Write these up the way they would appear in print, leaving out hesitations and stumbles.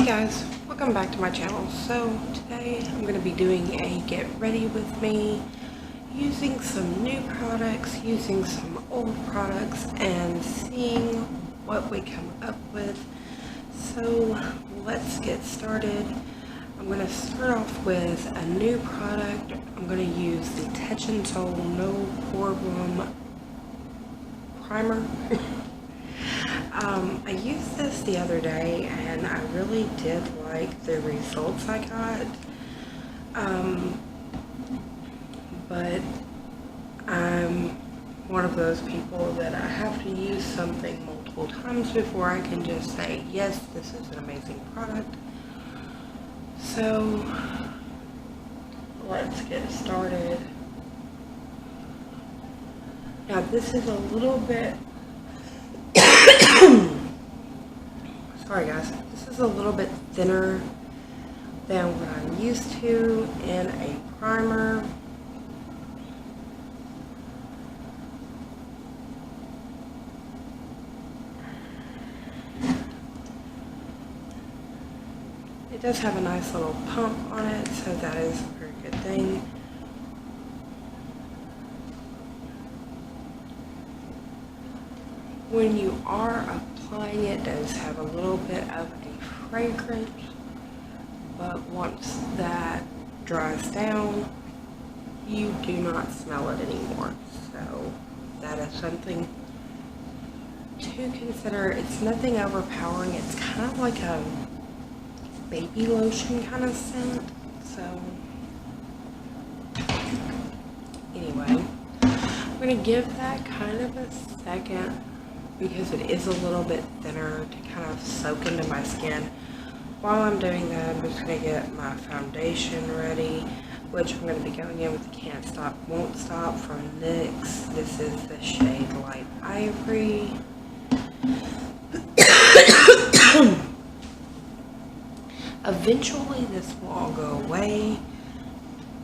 Hey guys, welcome back to my channel. So today I'm going to be doing a get ready with me using some new products, using some old products, and seeing what we come up with. So let's get started. I'm going to start off with a new product. I'm going to use the Touch and Soul No Poreblem primer. I used this the other day and I really did like the results I got, but I'm one of those people that I have to use something multiple times before I can just say, yes, this is an amazing product. So let's get started. Now this is a little bit sorry guys, this is a little bit thinner than what I'm used to in a primer. It does have a nice little pump on it, so that is a very good thing. When you are applying it, it does have a little bit of a fragrance, but once that dries down, you do not smell it anymore. So that is something to consider. It's nothing overpowering. It's kind of like a baby lotion kind of scent. So anyway, I'm going to give that kind of a second, because it is a little bit thinner, to kind of soak into my skin. While I'm doing that, I'm just going to get my foundation ready, which I'm going to be going in with the Can't Stop, Won't Stop from NYX. This is the shade Light Ivory. Eventually this will all go away,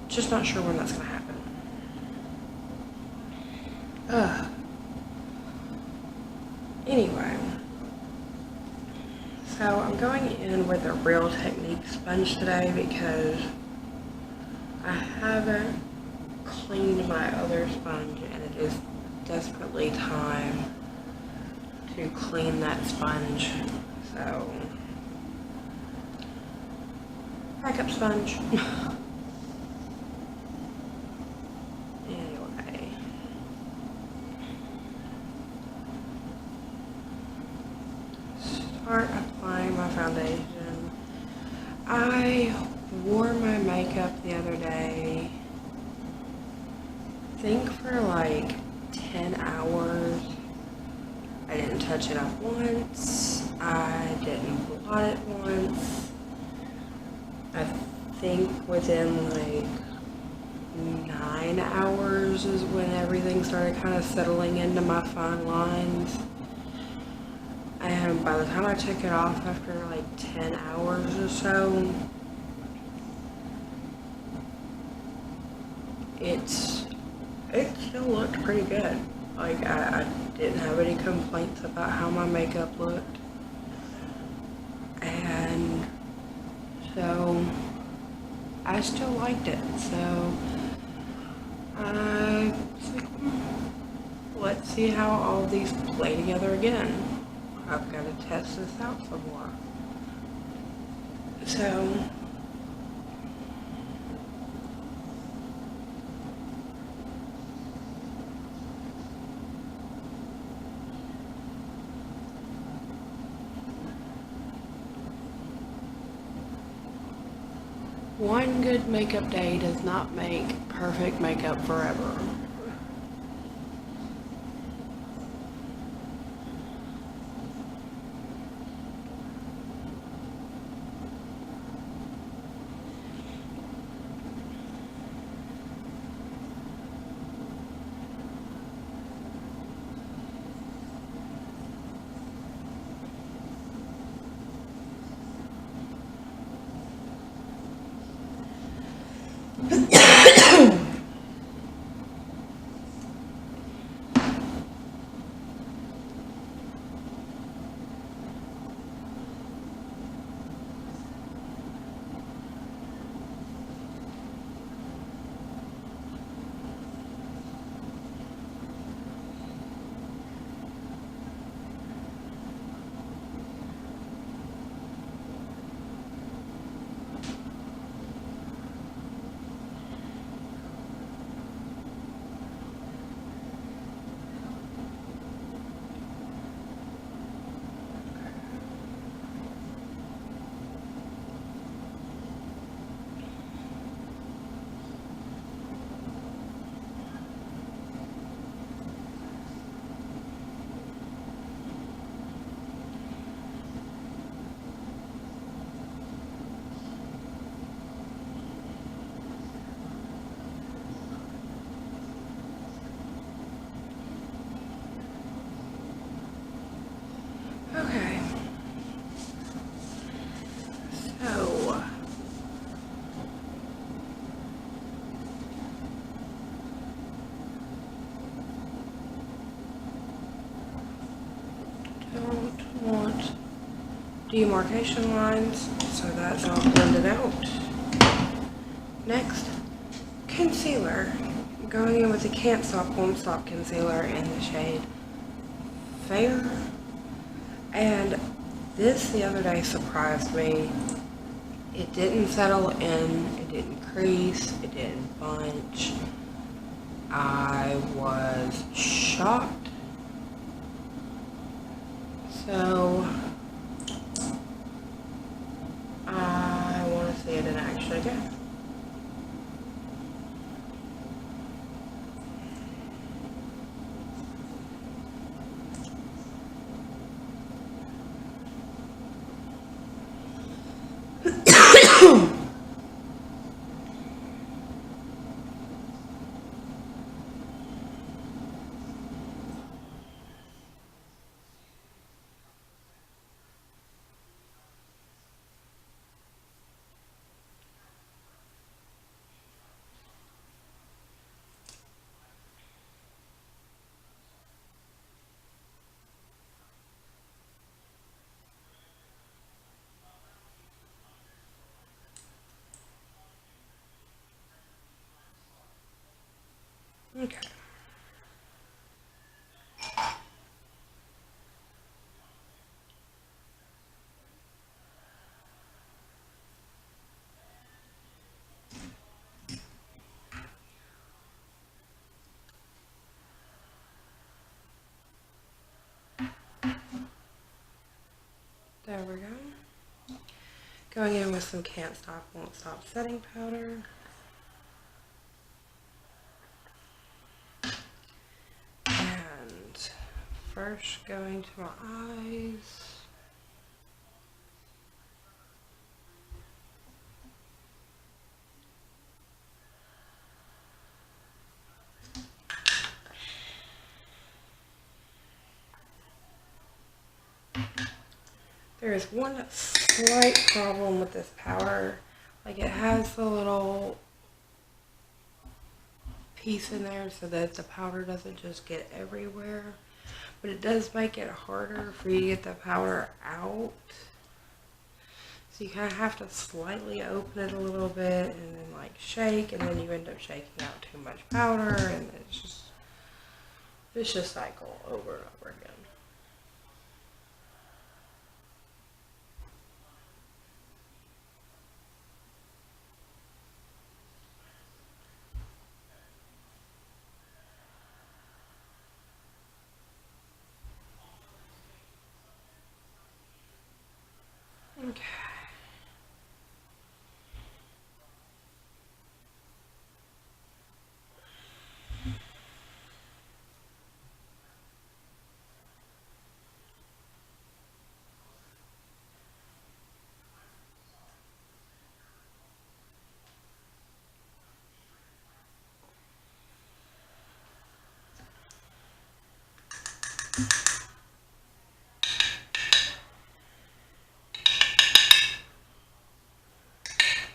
just not sure when that's going to happen. Anyway, so I'm going in with a Real Technique sponge today because I haven't cleaned my other sponge and it is desperately time to clean that sponge. So, backup sponge. Start applying my foundation. I wore my makeup the other day, I think for like 10 hours. I didn't touch it up once. I didn't blot it once. I think within like 9 hours is when everything started kind of settling into my fine lines. And by the time I took it off after like 10 hours or so, it still looked pretty good. Like I didn't have any complaints about how my makeup looked. And so I still liked it. So I was like, let's see how all these play together again. I've got to test this out some more. So, one good makeup day does not make perfect makeup forever. demarcation lines, so that's all blended out. Next, concealer. I'm going in with the Can't Stop Won't Stop concealer in the shade Fair. And this the other day surprised me. It didn't settle in, it didn't crease, it didn't bunch. I was shocked. So I want to see it in action again. Okay. There we go. Going in with some Can't Stop Won't Stop setting powder. And first going to my eyes. There is one slight problem with this powder. Like, it has the little piece in there so that the powder doesn't just get everywhere. But it does make it harder for you to get the powder out. So you kind of have to slightly open it a little bit and then like shake, and then you end up shaking out too much powder, and it's just vicious cycle over and over again. Okay.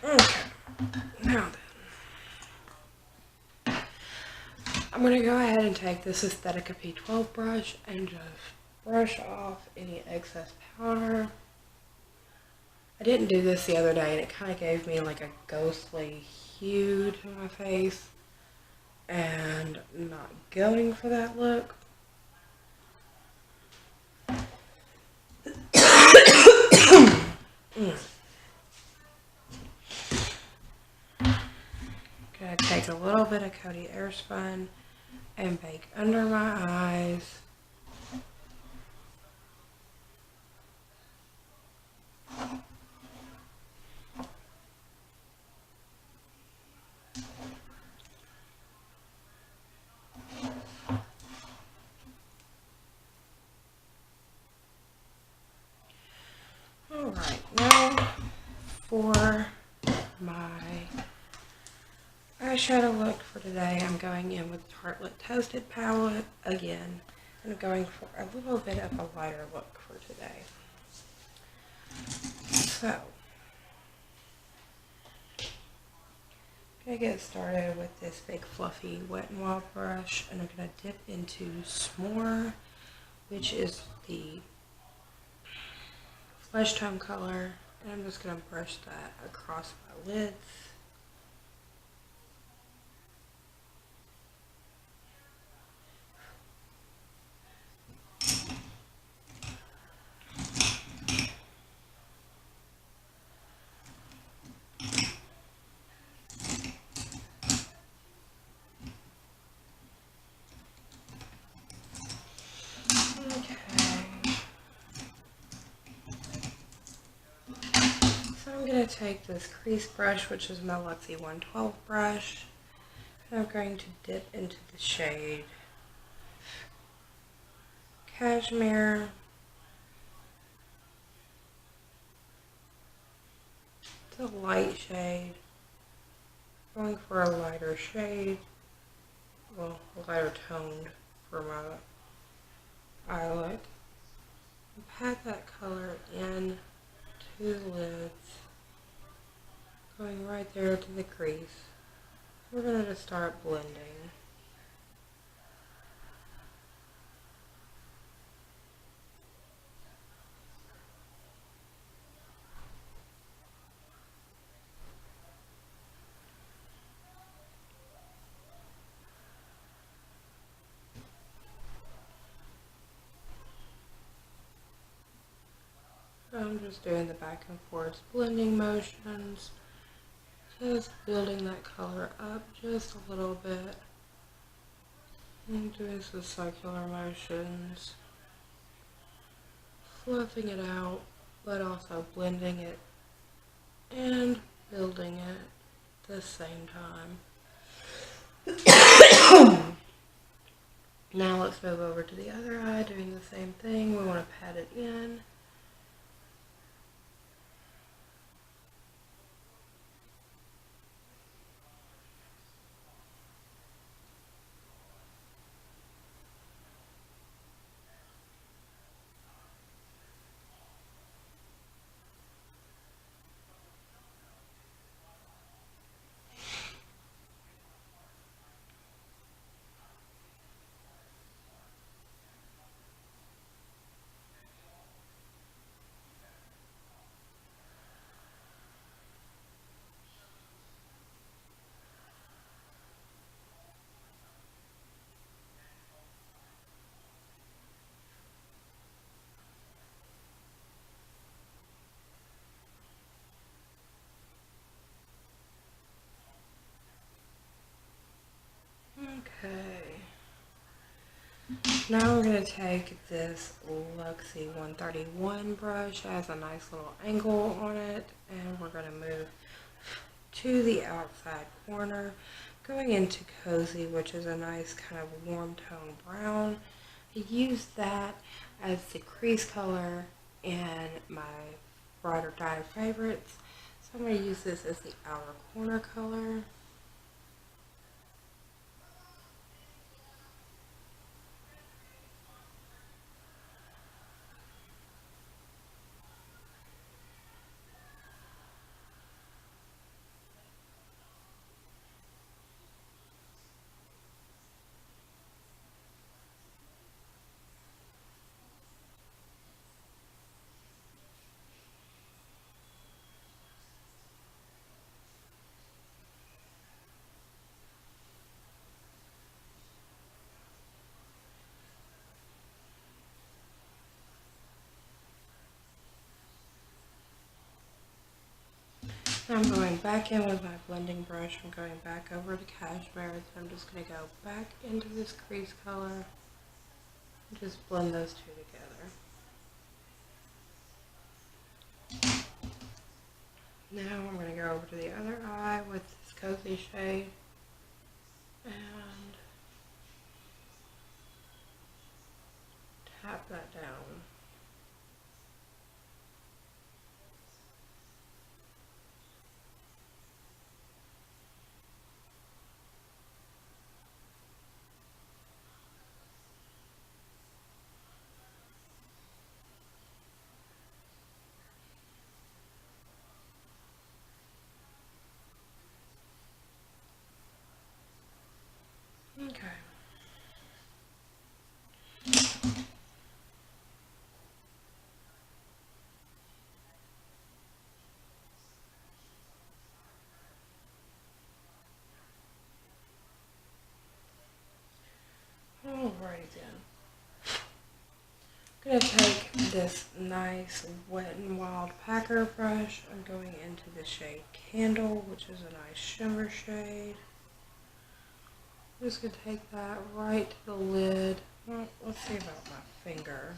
Okay, now then, I'm going to go ahead and take this Aesthetica P12 brush and just brush off any excess powder. I didn't do this the other day, and it kind of gave me like a ghostly hue to my face, and I'm not going for that look. Gonna take a little bit of Coty AirSpun and bake under my eyes. Alright, now for my eyeshadow look for today, I'm going in with Tartlette Toasted Palette again, and I'm going for a little bit of a lighter look for today. So, I'm going to get started with this big fluffy Wet n Wild brush, and I'm going to dip into S'more, which is the flesh tone color, and I'm just going to brush that across my lids. I'm going to take this crease brush, which is my Luxie 112 brush, and I'm going to dip into the shade Cashmere. It's a light shade. Going for a lighter shade, well, a lighter toned for my eyelet. Pat that color in to the lids. Going right there to the crease. We're going to just start blending. I'm just doing the back and forth blending motions. Just building that color up just a little bit. And doing some circular motions. Fluffing it out, but also blending it and building it at the same time. Now let's move over to the other eye, doing the same thing. We want to pat it in. Okay. Now we're going to take this Luxie 131 brush. It has a nice little angle on it, and we're going to move to the outside corner, going into Cozy, which is a nice kind of warm tone brown. I use that as the crease color in my Ride or Die favorites. So I'm going to use this as the outer corner color. I'm going back in with my blending brush. I'm going back over to Cashmere. I'm just going to go back into this crease color and just blend those two together. Now I'm going to go over to the other eye with this Cozy shade and tap that down. this nice Wet n Wild Packer brush. I'm going into the shade Candle, which is a nice shimmer shade. I'm just going to take that right to the lid. Well, let's see about my finger.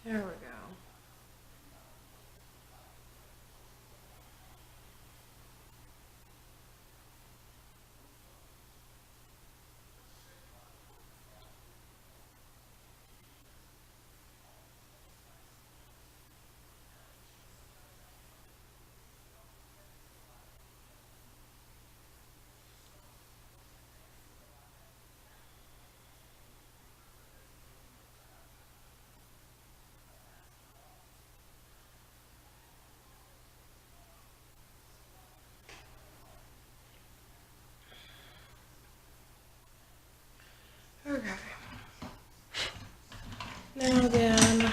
There we go. Okay. Now then,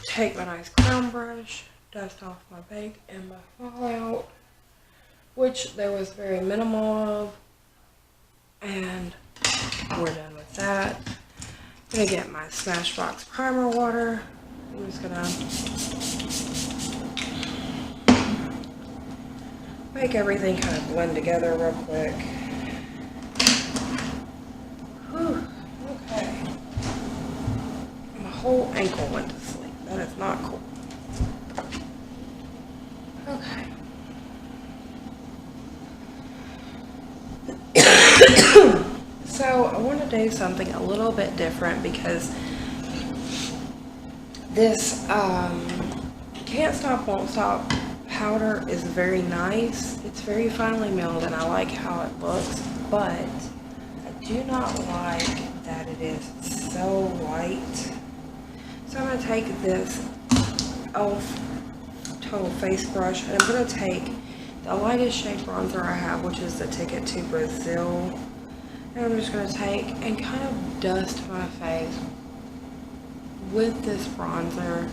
take my nice crown brush, dust off my bake and my fallout, which there was very minimal of, and we're done with that. I'm gonna get my Smashbox primer water. I'm just gonna make everything kind of blend together real quick. Whew, okay. My whole ankle went to sleep. That is not cool. Okay. So I want to do something a little bit different because this Can't Stop Won't Stop powder is very nice. It's very finely milled and I like how it looks, but I do not like that it is so light. So I'm going to take this e.l.f. Total Face Brush and I'm going to take the lightest shade bronzer I have, which is the Ticket to Brazil. And I'm just going to take and kind of dust my face with this bronzer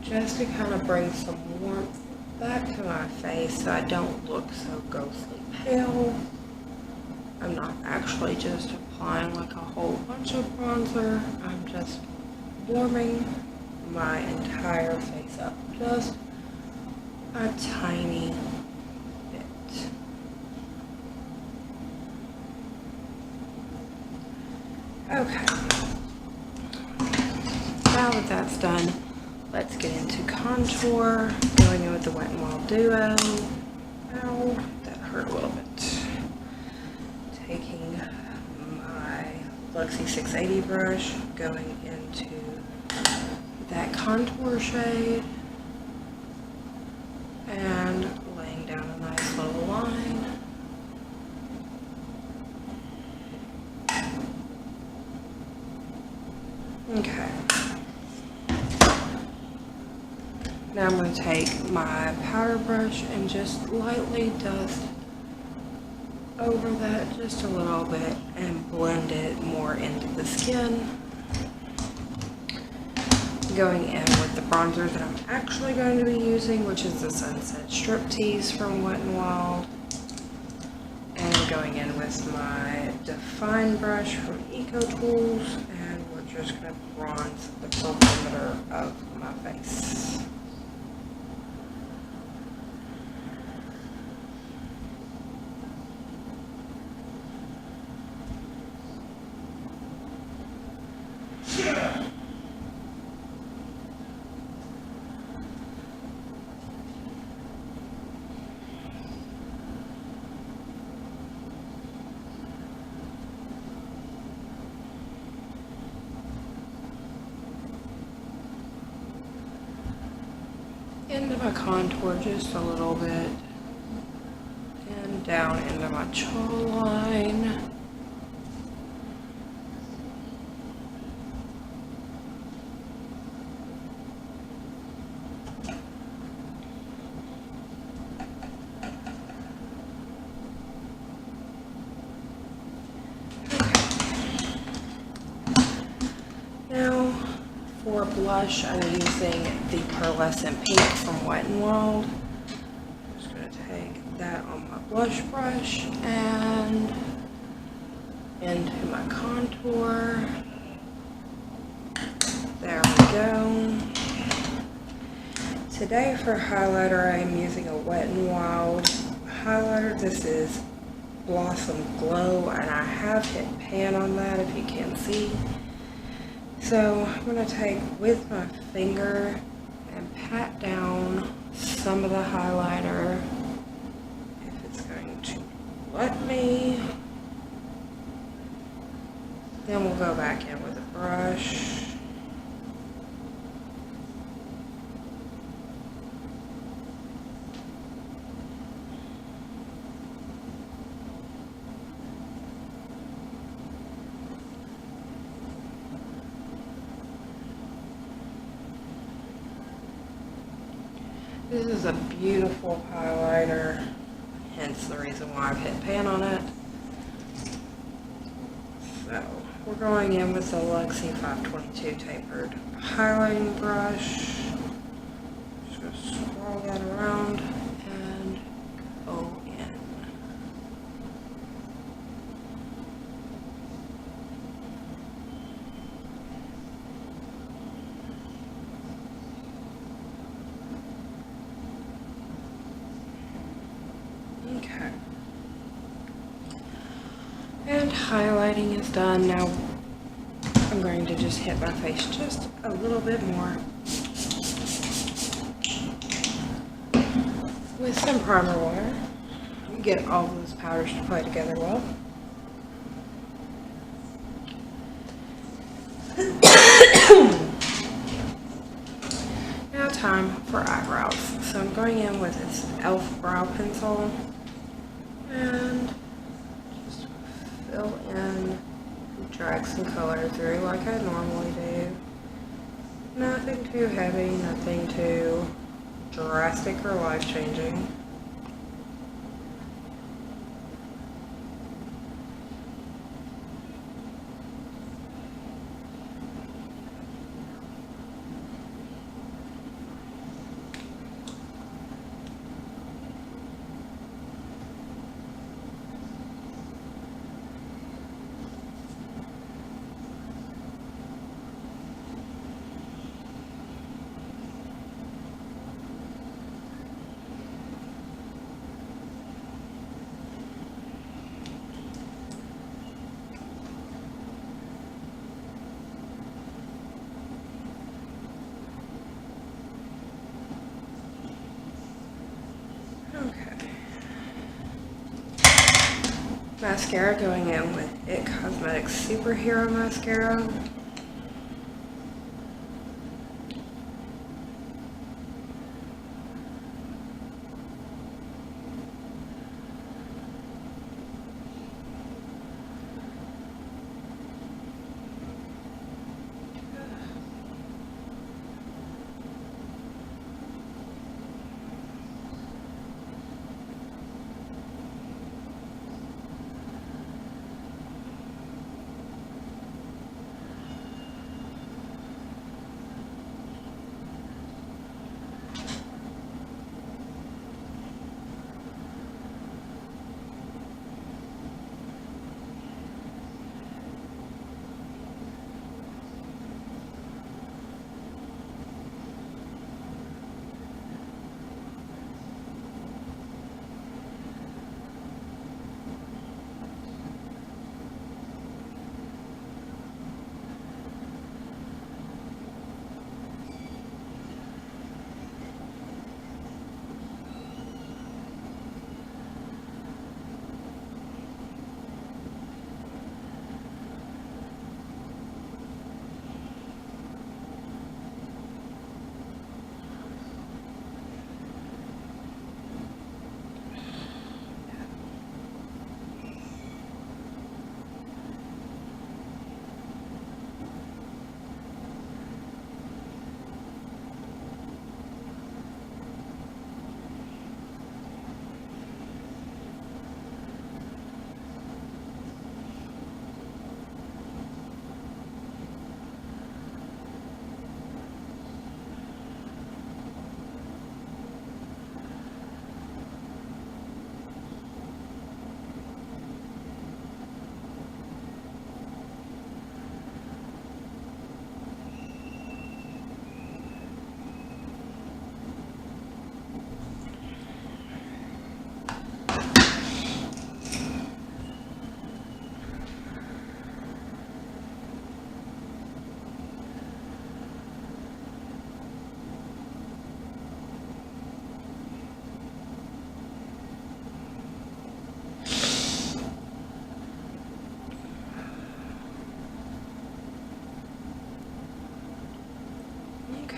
just to kind of bring some warmth back to my face so I don't look so ghostly pale. I'm not actually just applying like a whole bunch of bronzer. I'm just warming my entire face up just a tiny bit. Okay. Now that that's done, let's get into contour. Going in with the Wet n Wild Duo. Ow, that hurt a little bit. Taking my Luxie 680 brush, going into that contour shade, and laying down a nice little line. Okay. Now I'm going to take my powder brush and just lightly dust over that just a little bit and blend it more into the skin. Going in with the bronzer that I'm actually going to be using, which is the Sunset Striptease from Wet n Wild. And going in with my Define brush from Eco Tools, and we're just going to bronze the perimeter of my face. Into my contour just a little bit, and down into my jawline. For blush, I'm using the Pearlescent Pink from Wet n Wild. I'm just going to take that on my blush brush and into my contour. There we go. Today for highlighter, I am using a Wet n Wild highlighter. This is Blossom Glow, and I have hit pan on that if you can see. So I'm going to take with my finger and pat down some of the highlighter, if it's going to let me. Then we'll go back in with a brush. This is a beautiful highlighter, hence the reason why I've hit pan on it. So, we're going in with the Luxie 522 tapered highlighting brush. Just going to swirl that around and go in. Okay. And highlighting is done. Now I'm going to just hit my face just a little bit more with some primer water. Get all those powders to play together well. Now time for eyebrows. So I'm going in with this e.l.f. brow pencil and just fill in, drag some color through like I normally do. Nothing too heavy, nothing too drastic or life-changing. Mascara, going in with IT Cosmetics Superhero Mascara.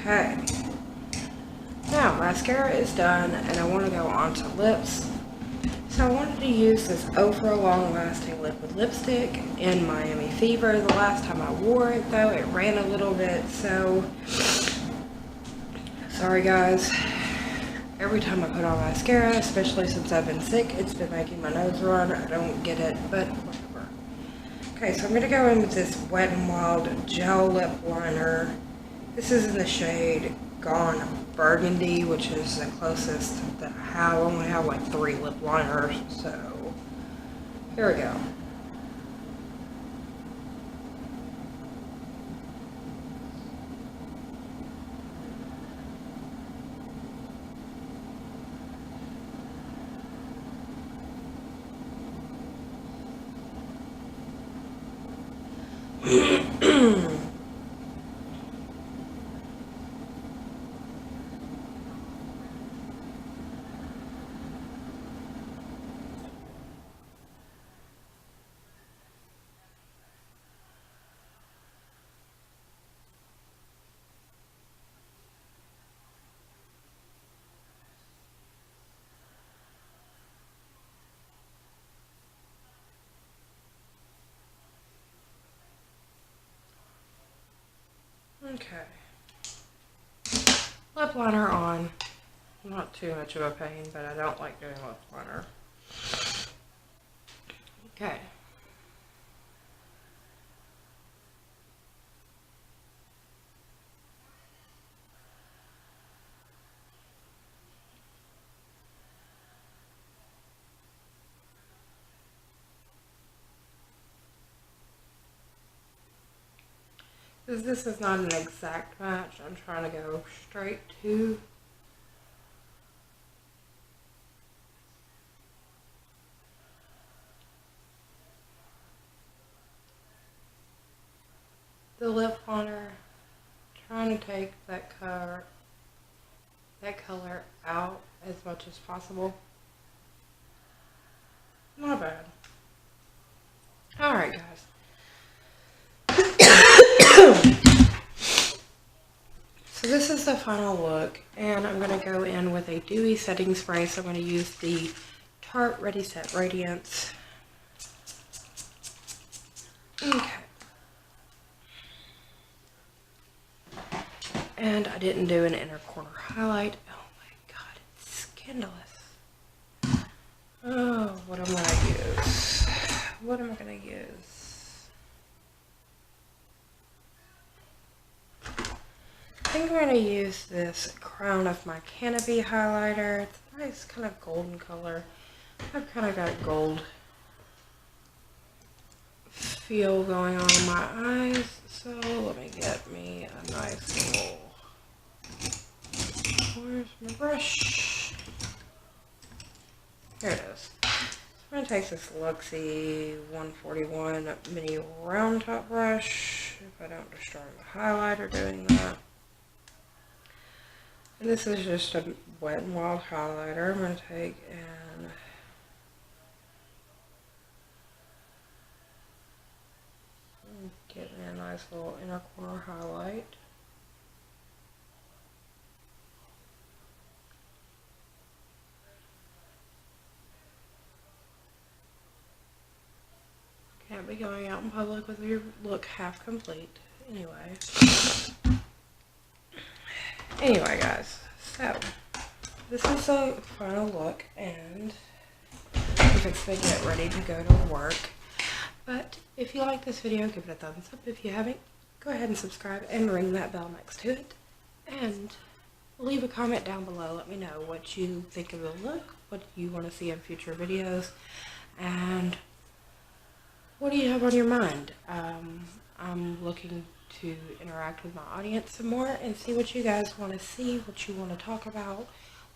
Okay. Now, mascara is done, and I want to go on to lips. So I wanted to use this Ultra Long Lasting Liquid Lipstick in Miami Fever. The last time I wore it, though, it ran a little bit, so sorry guys. Every time I put on mascara, especially since I've been sick, it's been making my nose run. I don't get it, but whatever. Okay, so I'm going to go in with this Wet n Wild Gel Lip Liner. This is in the shade Gone Burgundy, which is the closest that I have. I only have like 3 lip liners, so here we go. Okay. Lip liner on. Not too much of a pain, but I don't like doing lip liner. Okay. Because this is not an exact match, I'm trying to go straight to the lip liner, trying to take that color out as much as possible. Not bad. Alright guys. So this is the final look, and I'm going to go in with a dewy setting spray. So I'm going to use the Tarte Ready Set Radiance. Okay. And I didn't do an inner corner highlight. Oh my god, it's scandalous. Oh, what am I going to use? What am I going to use? I think I'm going to use this Crown of My Canopy highlighter. It's a nice kind of golden color. I've kind of got gold feel going on in my eyes. So let me get me a nice little... Where's my brush? Here it is. So I'm going to take this Luxie 141 mini round top brush. If I don't destroy the highlighter doing that. And this is just a Wet n Wild highlighter. I'm going to take and get me a nice little inner corner highlight. Can't be going out in public with your look half complete. Anyway guys, so this is the final look, and I'm fixing to get ready to go to work. But if you like this video, give it a thumbs up. If you haven't, go ahead and subscribe and ring that bell next to it. And leave a comment down below. Let me know what you think of the look, what you want to see in future videos, and what do you have on your mind. I'm looking to interact with my audience some more and see what you guys want to see, what you want to talk about,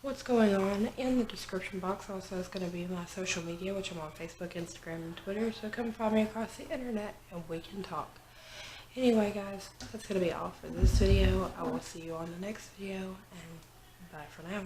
what's going on. In the description box also is going to be my social media, which I'm on Facebook, Instagram, and Twitter, so come find me across the internet and we can talk. Anyway guys, that's going to be all for this video. I will see you on the next video, and bye for now.